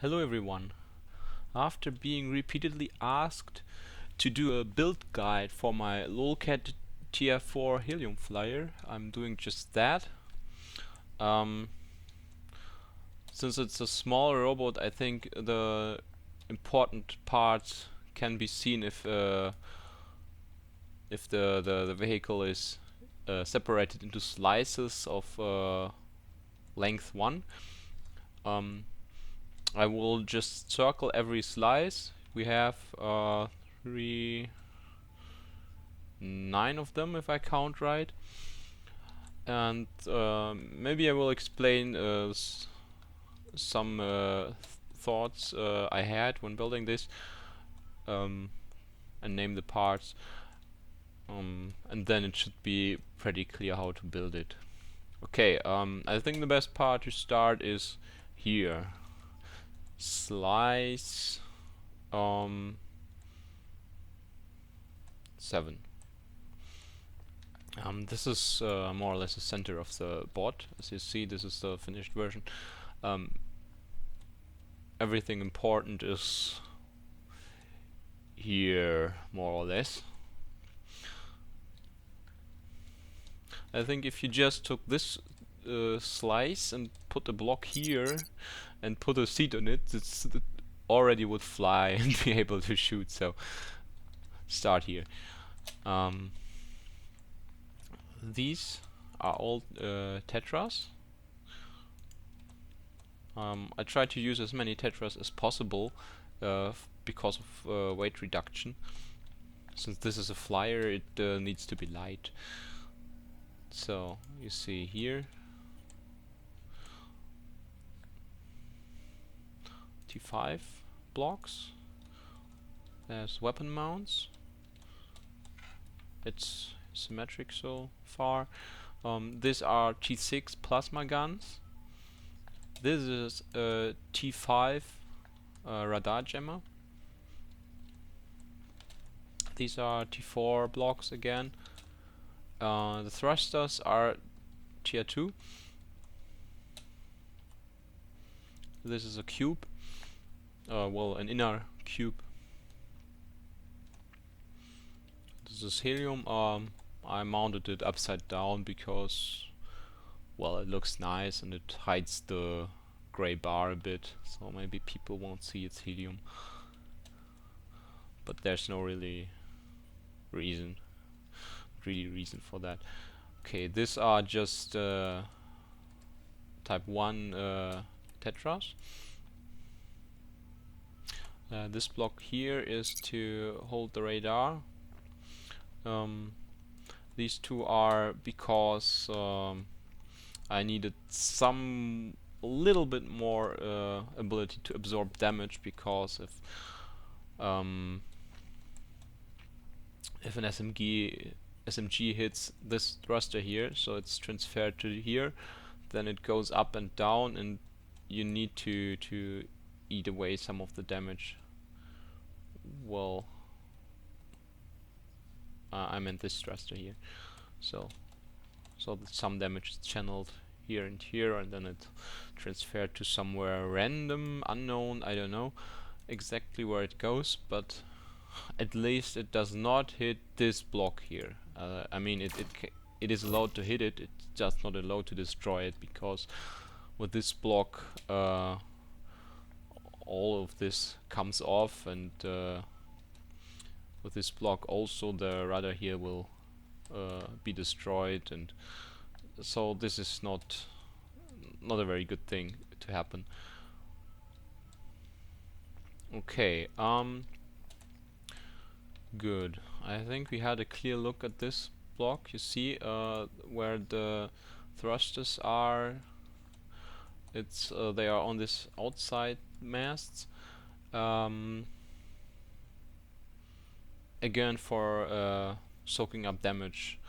Hello everyone. After being repeatedly asked to do a build guide for my lolcat Tier 4 Helium flyer, I'm doing just that. Um, since it's a small robot, I think the important parts can be seen if the vehicle is separated into slices of length 1. Um, I will just circle every slice. We have 9 of them if I count right, and maybe I will explain some thoughts I had when building this, and name the parts, and then it should be pretty clear how to build it. Okay, I think the best part to start is here. Slice 7. This is more or less the center of the bot. As you see, this is the finished version. Everything important is here, more or less. I think if you just took this slice and put a block here and put a seat on it, it already would fly and be able to shoot. So start here. These are all tetras. I try to use as many tetras as possible because of weight reduction. Since this is a flyer, it needs to be light. So you see here T5 blocks. There's weapon mounts. It's symmetric so far. These are T6 plasma guns. This is a T5 radar jammer. These are T4 blocks again. The thrusters are Tier 2. This is a cube. Well, an inner cube. This is helium. I mounted it upside down because, well, it looks nice and it hides the gray bar a bit, so maybe people won't see it's helium. But there's no really reason for that. Okay, these are just type 1 tetras. This block here is to hold the radar. These two are because I needed a little bit more ability to absorb damage, because if an SMG hits this thruster here, so it's transferred to here, then it goes up and down, and you need to eat away some of the damage. Well, I meant this thruster here, so that some damage is channeled here and here, and then it transferred to somewhere random, unknown. I don't know exactly where it goes, but at least it does not hit this block here. I mean, it is allowed to hit it. It's just not allowed to destroy it, because with this block, all of this comes off, and with this block also the radar here will be destroyed, and so this is not a very good thing to happen. Okay, good. I think we had a clear look at this block. You see where the thrusters are. It's they are on this outside masts. Again, for soaking up damage,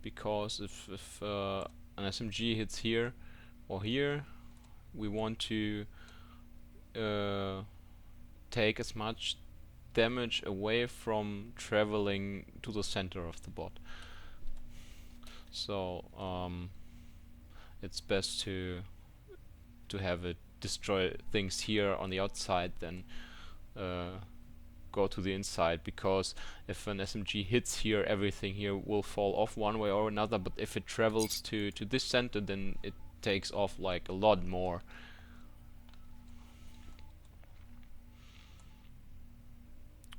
because if an SMG hits here or here, we want to take as much damage away from traveling to the center of the bot. So it's best to have it destroy things here on the outside than go to the inside, because if an SMG hits here, everything here will fall off one way or another, but if it travels to this center, then it takes off like a lot more.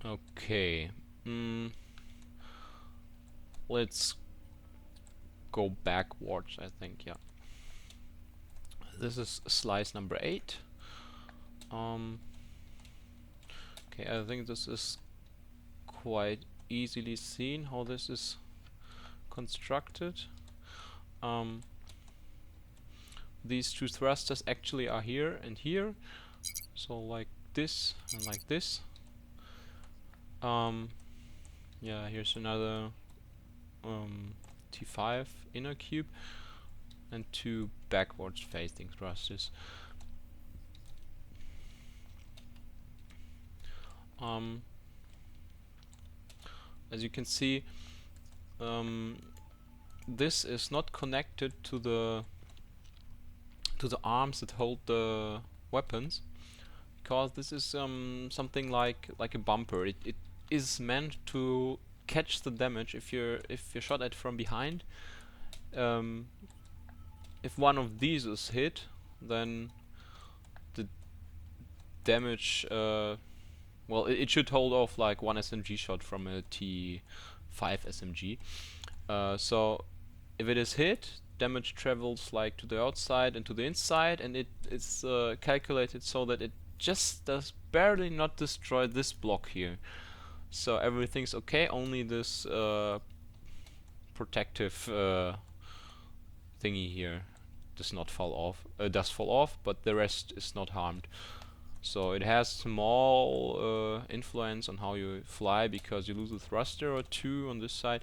Okay, let's go backwards, I think. Yeah, this is slice number 8. Okay, I think this is quite easily seen how this is constructed. These two thrusters actually are here and here, so like this and like this. Yeah, here's another T5 inner cube and 2 backwards facing thrusters. As you can see, this is not connected to the arms that hold the weapons, because this is something like a bumper. It is meant to catch the damage if you're shot at from behind. If one of these is hit, then the damage, well, it should hold off like one SMG shot from a T5 SMG. So if it is hit, damage travels like to the outside and to the inside, and it's calculated so that it just does barely not destroy this block here. So everything's okay, only this protective thingy here does not fall off. Does fall off, but the rest is not harmed. So it has small influence on how you fly, because you lose a thruster or two on this side,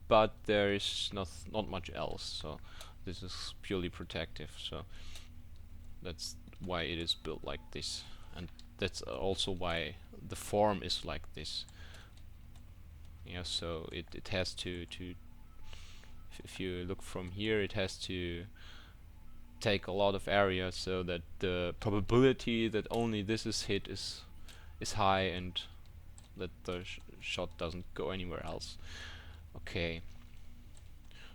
but there is not much else. So this is purely protective. So that's why it is built like this, and that's also why the form is like this. Yeah, so it has to if you look from here, it has to take a lot of area, so that the probability that only this is hit is high, and that the shot doesn't go anywhere else. Okay,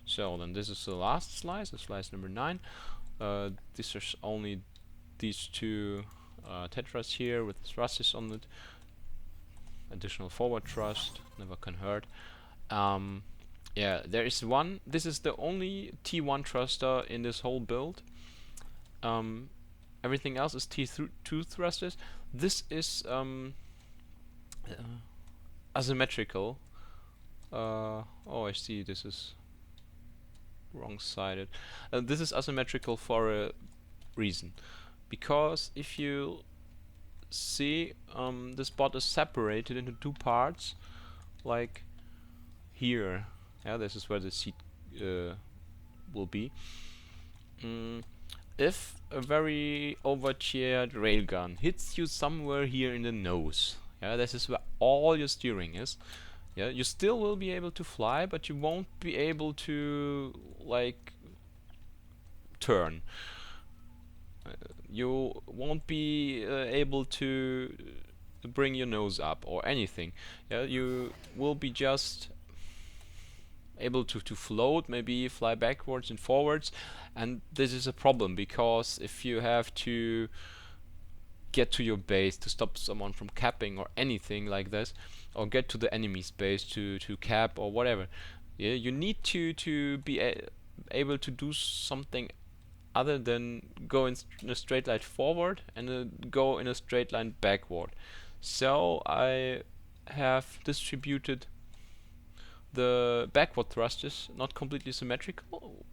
so then this is the last slice, slice number 9. These are only these two tetras here with thrusters on it. Additional forward thrust, never can hurt. Yeah, there is one. This is the only T1 thruster in this whole build. Everything else is T2 thrusters. This is asymmetrical. Oh, I see. This is wrong-sided. This is asymmetrical for a reason, because if you see, this bot is separated into 2 parts, like here. Yeah, this is where the seat will be. If a very overcheered railgun hits you somewhere here in the nose, yeah, this is where all your steering is. Yeah, you still will be able to fly, but you won't be able to like turn. You won't be able to bring your nose up or anything. Yeah, you will be just able to float, maybe fly backwards and forwards, and this is a problem, because if you have to get to your base to stop someone from capping or anything like this, or get to the enemy's base to cap or whatever, yeah, you need to be able to do something other than go in a straight line forward and go in a straight line backward. So I have distributed the backward thrusters not completely symmetrical,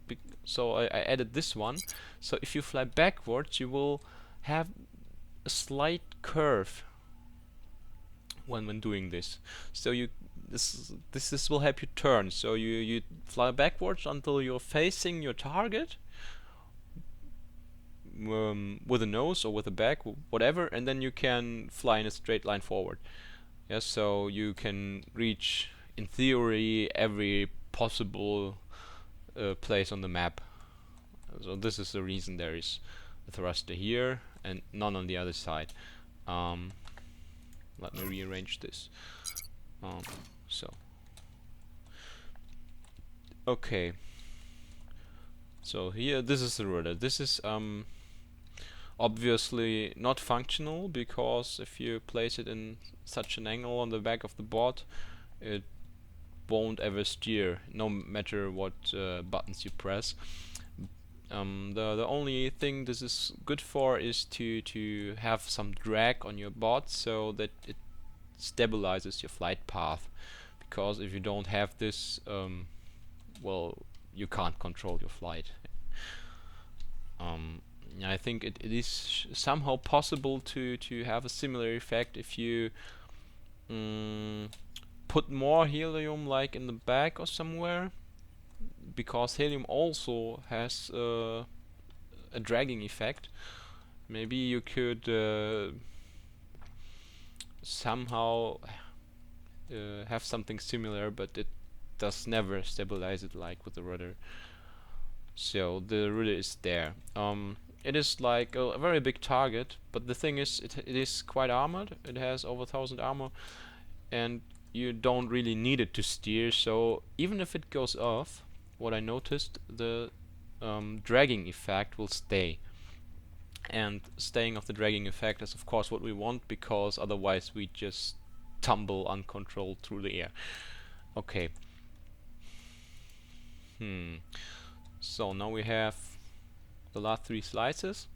so I added this one. So if you fly backwards, you will have a slight curve when doing this. So this will help you turn. So you fly backwards until you're facing your target with a nose or with a back, whatever, and then you can fly in a straight line forward. Yeah, so you can reach, in theory, every possible place on the map. So this is the reason there is thruster here and none on the other side. Let me rearrange this. So okay, so here this is the rudder. This is obviously not functional, because if you place it in such an angle on the back of the board, it won't ever steer, no matter what buttons you press. The only thing this is good for is to have some drag on your board, so that it stabilizes your flight path. Because if you don't have this, well, you can't control your flight. I think it is somehow possible to have a similar effect if you put more helium, like in the back or somewhere, because helium also has a dragging effect. Maybe you could somehow have something similar, but it does never stabilize it like with the rudder. So the rudder is there. It is like a very big target, but the thing is, it is quite armored. It has over 1000 armor, and you don't really need it to steer. So even if it goes off, what I noticed, the dragging effect will stay. And staying of the dragging effect is of course what we want, because otherwise we just tumble uncontrolled through the air. Okay. So now we have the last 3 slices.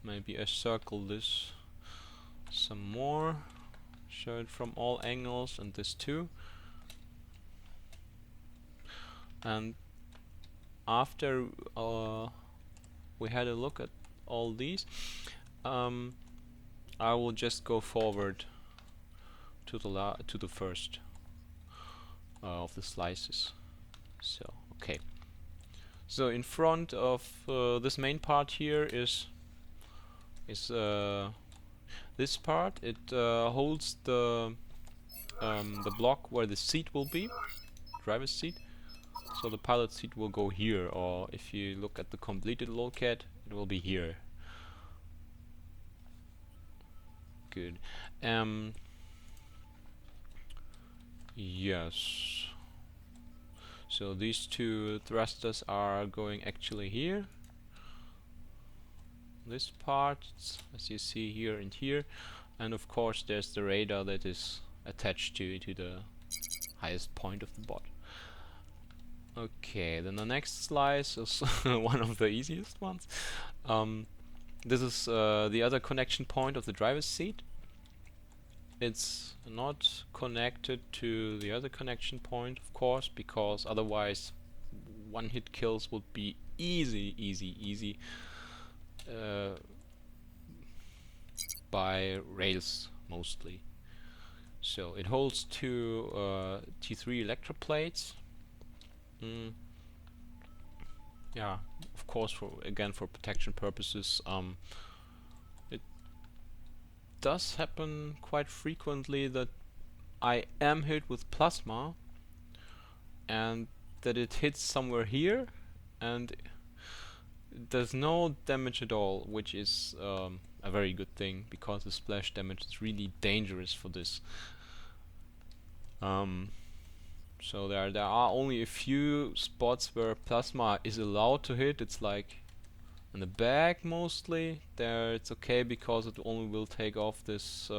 Maybe I circle this some more, show it from all angles, and this too. And after we had a look at all these, I will just go forward to the first of the slices. So okay. So in front of this main part here is this part. It holds the block where the seat will be, driver's seat. So the pilot seat will go here, or if you look at the completed lolcat, it will be here. Good. Yes. So these 2 thrusters are going actually here. This part, as you see here and here, and of course there's the radar that is attached to the highest point of the board. Okay, then the next slice is one of the easiest ones. This is the other connection point of the driver's seat. It's not connected to the other connection point, of course, because otherwise one hit kills would be easy by rails mostly. So it holds 2 T3 electroplates. Yeah, of course, for protection purposes. It does happen quite frequently that I am hit with plasma, and that it hits somewhere here, and there's no damage at all, which is a very good thing, because the splash damage is really dangerous for this. So there are only a few spots where plasma is allowed to hit. It's like in the back mostly. There it's okay, because it only will take off this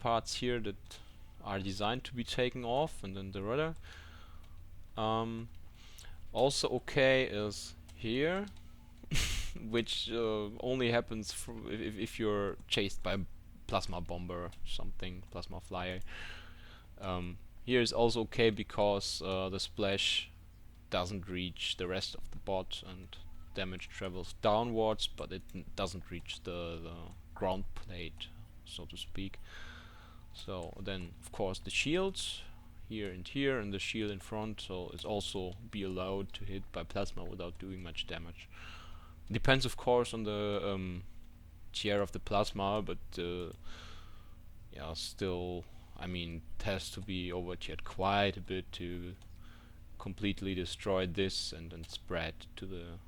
parts here that are designed to be taken off, and then the rudder. Also okay is here, which only happens if you're chased by a plasma bomber or something, plasma flyer. Here is also okay, because the splash doesn't reach the rest of the bot, and damage travels downwards, but it doesn't reach the ground plate, so to speak. So then of course the shields here, and the shield in front, so it's also be allowed to hit by plasma without doing much damage. Depends of course on the tier of the plasma, but yeah, still, I mean, it has to be over tiered quite a bit to completely destroy this and then spread to the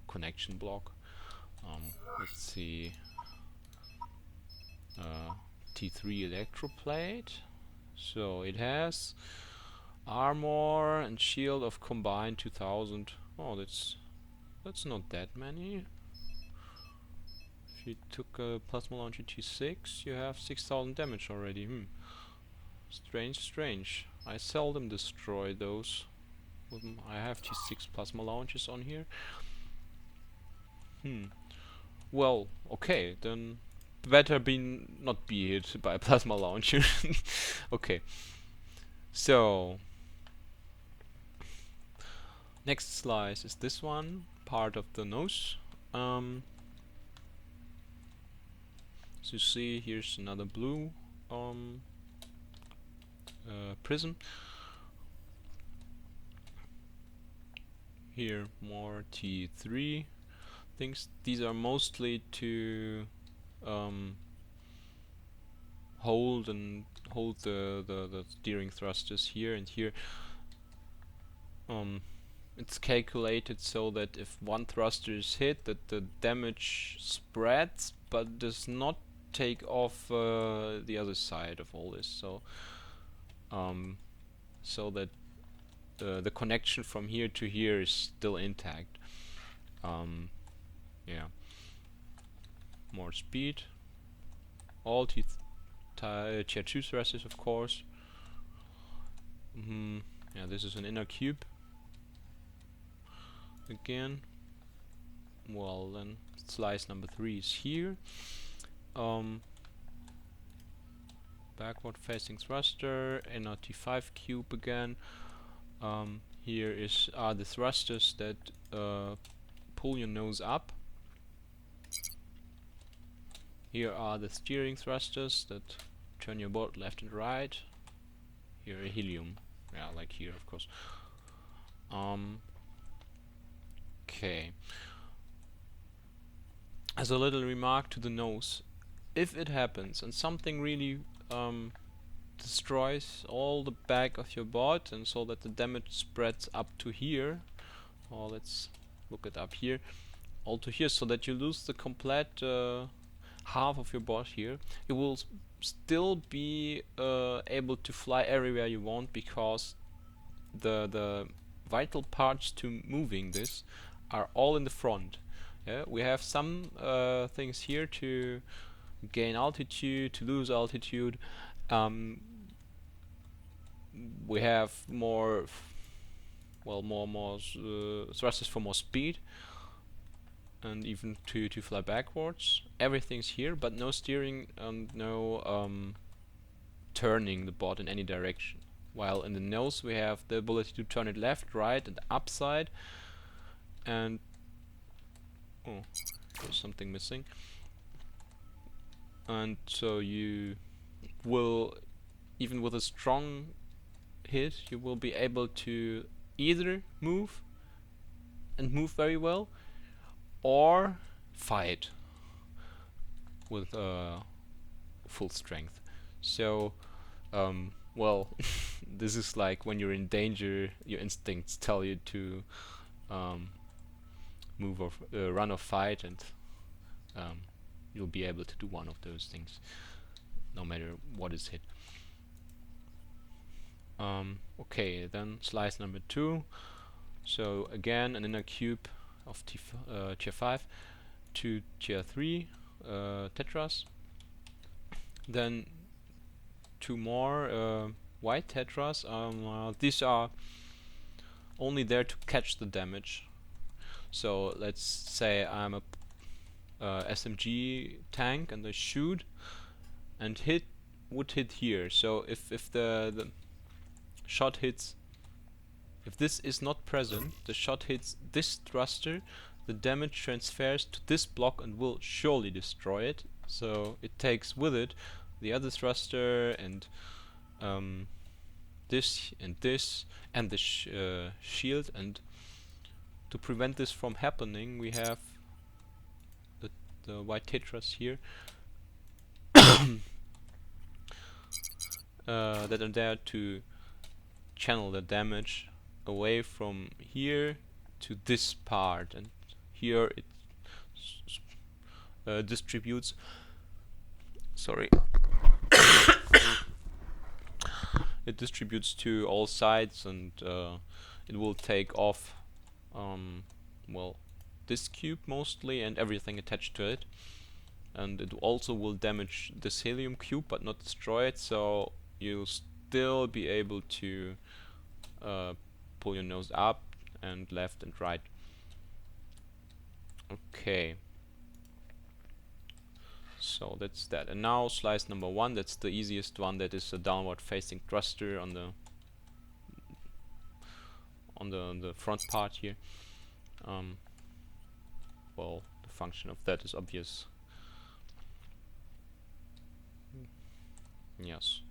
connection block. Let's see. T3 electroplate. So it has armor and shield of combined 2000. Oh, that's not that many. If you took a plasma launcher T6, you have 6000 damage already. Strange. I seldom destroy those. I have T6 plasma launchers on here. Well, okay, then better not be hit by a plasma launcher. Okay. So next slice is this one, part of the nose. So you see, here's another blue prism. Here more T3 things. These are mostly to hold the steering thrusters here and here. It's calculated so that if one thruster is hit, that the damage spreads, but does not take off the other side of all this. So so that the connection from here to here is still intact. Yeah. More speed. All tier 2 thrusters, of course. Yeah, this is an inner cube. Again. Well, then slice number 3 is here. Backward facing thruster, inner T5 cube again. Here are the thrusters that pull your nose up. Here are the steering thrusters that turn your boat left and right. Here a helium, yeah, like here, of course. Okay. As a little remark to the nose, if it happens and something really destroys all the back of your board, and so that the damage spreads up to here, or let's look it up here, all to here, so that you lose the complete half of your board here, you will still be able to fly everywhere you want, because the vital parts to moving this are all in the front. Yeah, we have some things here to gain altitude, to lose altitude. We have more thrusters for more speed, and even to fly backwards. Everything's here, but no steering and no turning the board in any direction. While in the nose we have the ability to turn it left, right, and upside. And oh, there's something missing. And so you will, even with a strong hit, you will be able to either move and move very well, or fight with full strength. So well, this is like when you're in danger, your instincts tell you to move or run or fight, and you'll be able to do one of those things no matter what is hit. Okay, then slice number 2. So again, an inner cube of tier 5 to tier 3 tetras. Then 2 more white tetras. These are only there to catch the damage. So let's say I'm a SMG tank and I shoot and would hit here. So if the shot hits, if this is not present, the shot hits this thruster, the damage transfers to this block and will surely destroy it. So it takes with it the other thruster and this and this and the shield. And to prevent this from happening, we have the white tetras here that are there to channel the damage away from here to this part, and here it distributes. Sorry. It distributes to all sides, and it will take off well, this cube mostly and everything attached to it, and it also will damage this helium cube but not destroy it, so you'll still be able to pull your nose up and left and right. Okay, so that's that. And now slice number 1, that's the easiest one. That is a downward facing thruster on the front part here. Well, the function of that is obvious. Yes.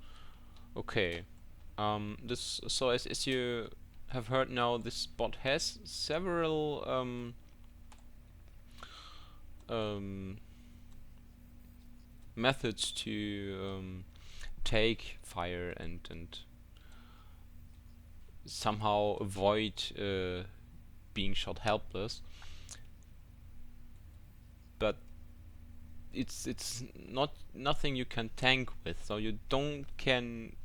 Okay. So as you have heard now, this bot has several methods to take fire and somehow avoid being shot helpless, but it's nothing you can tank with, so you can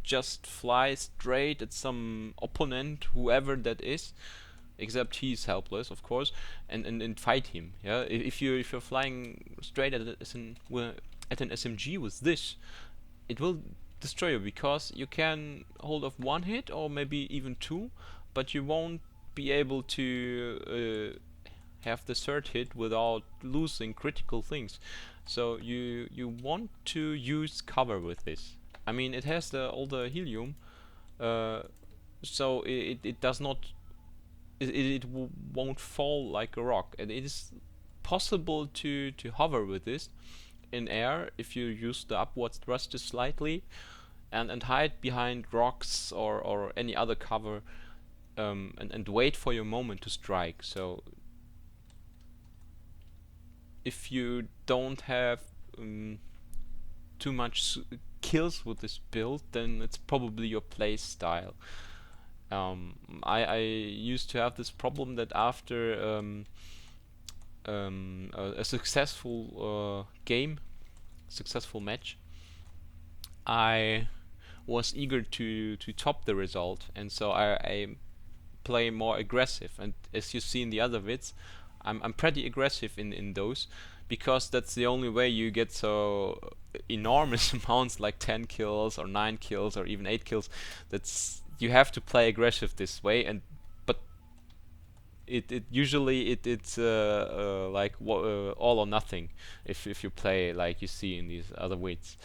just fly straight at some opponent, whoever that is, except he's helpless, of course, and fight him. Yeah, if you're flying straight at an SMG with this, it will destroy you, because you can hold off one hit or maybe even two, but you won't be able to have the third hit without losing critical things. So you want to use cover with this. I mean, it has all the helium, so it does not, it won't fall like a rock, and it is possible to hover with this in air if you use the upwards thruster slightly, and hide behind rocks or any other cover, and wait for your moment to strike. So if you don't have too much kills with this build, then it's probably your play style. I used to have this problem that after a successful successful match, I was eager to top the result, and so I play more aggressive. And as you see in the other vids, I'm pretty aggressive in those, because that's the only way you get so enormous amounts like 10 kills or 9 kills or even 8 kills. That's, you have to play aggressive this way, and but it usually it's like all or nothing if you play like you see in these other vids.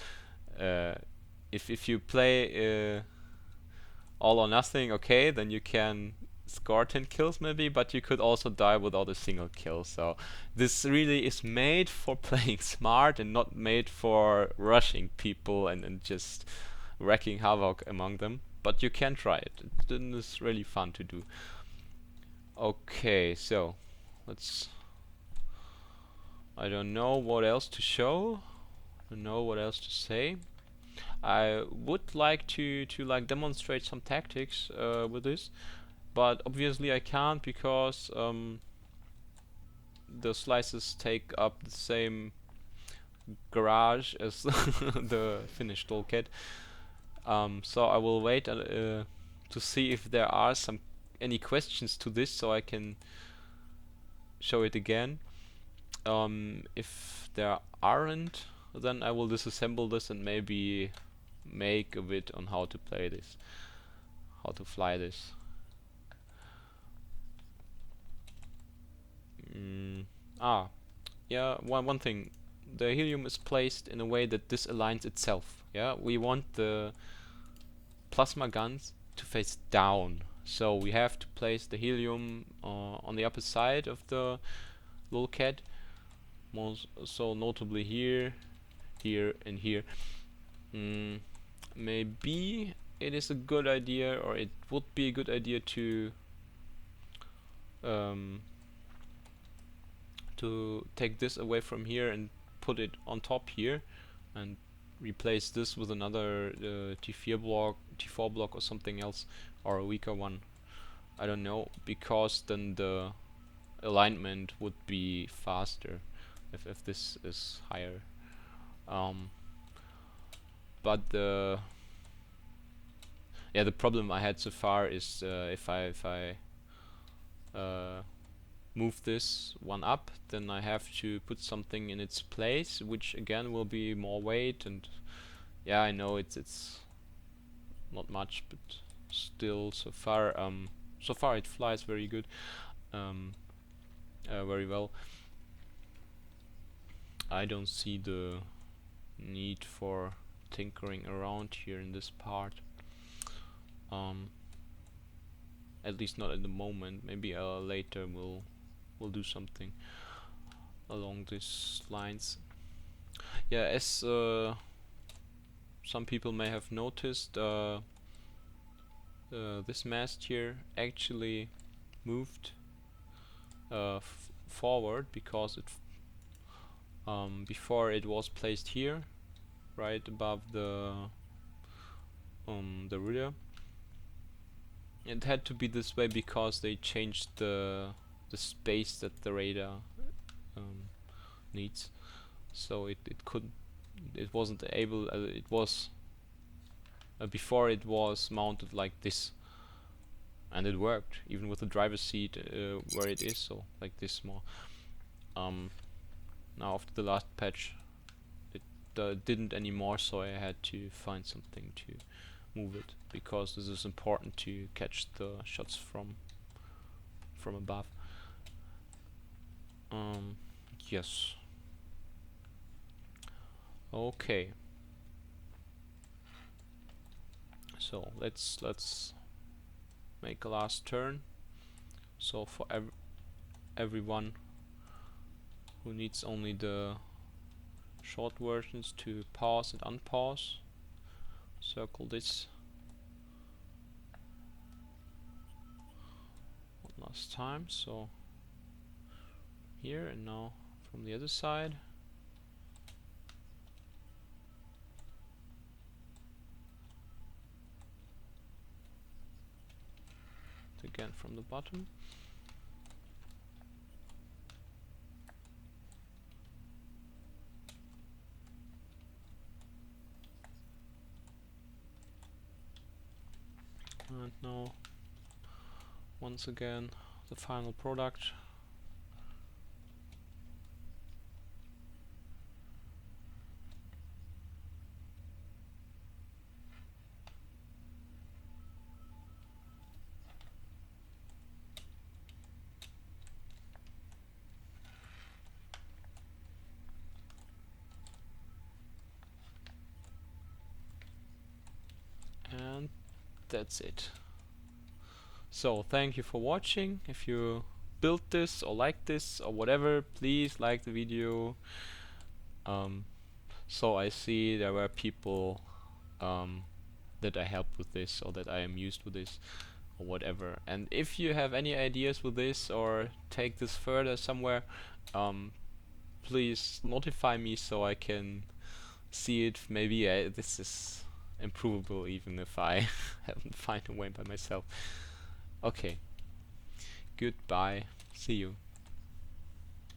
If you play all or nothing, okay, then you can score 10 kills maybe, but you could also die without a single kill. So this really is made for playing smart and not made for rushing people and just wrecking havoc among them. But you can try it. It's really fun to do. Okay, so let's, I don't know what else to show. I don't know what else to say. I would like to like demonstrate some tactics with this, but obviously I can't, because the slices take up the same garage as the finished lolcat. So I will wait to see if there are any questions to this, so I can show it again. If there aren't, then I will disassemble this and maybe make a vid on how to play this, how to fly this. Yeah, one thing, the helium is placed in a way that this aligns itself. Yeah, we want the plasma guns to face down, so we have to place the helium on the upper side of the lolcat, so notably here, here and here. Maybe it is a good idea, or it would be a good idea to take this away from here and put it on top here, and replace this with another T4 block or something else, or a weaker one. I don't know, because then the alignment would be faster if this is higher. Um, but the problem I had so far is if I move this one up, then I have to put something in its place, which again will be more weight. And yeah, I know it's not much, but still, so far it flies very good, um, very well. I don't see the need for tinkering around here in this part. At least not at the moment. Maybe later we'll do something along these lines. Yeah, as some people may have noticed, this mast here actually moved forward, because it before it was placed here, right above the rear. It had to be this way because they changed the space that the radar needs. So it wasn't able. It was before it was mounted like this, and it worked even with the driver's seat where it is. So like this more. Now after the last patch, it didn't anymore. So I had to find something to move it, because this is important to catch the shots from above. Yes. Okay. So let's make a last turn. So for everyone who needs only the short versions to pause and unpause, circle this one last time. So here, and now from the other side. Again from the bottom. And now once again the final product. And that's it. So thank you for watching. If you built this or like this or whatever, please like the video. So I see there were people that I helped with this, or that I am used with this, or whatever. And if you have any ideas with this, or take this further somewhere, please notify me so I can see it. Maybe this is improvable, even if I haven't found a way by myself. Okay, goodbye, see you.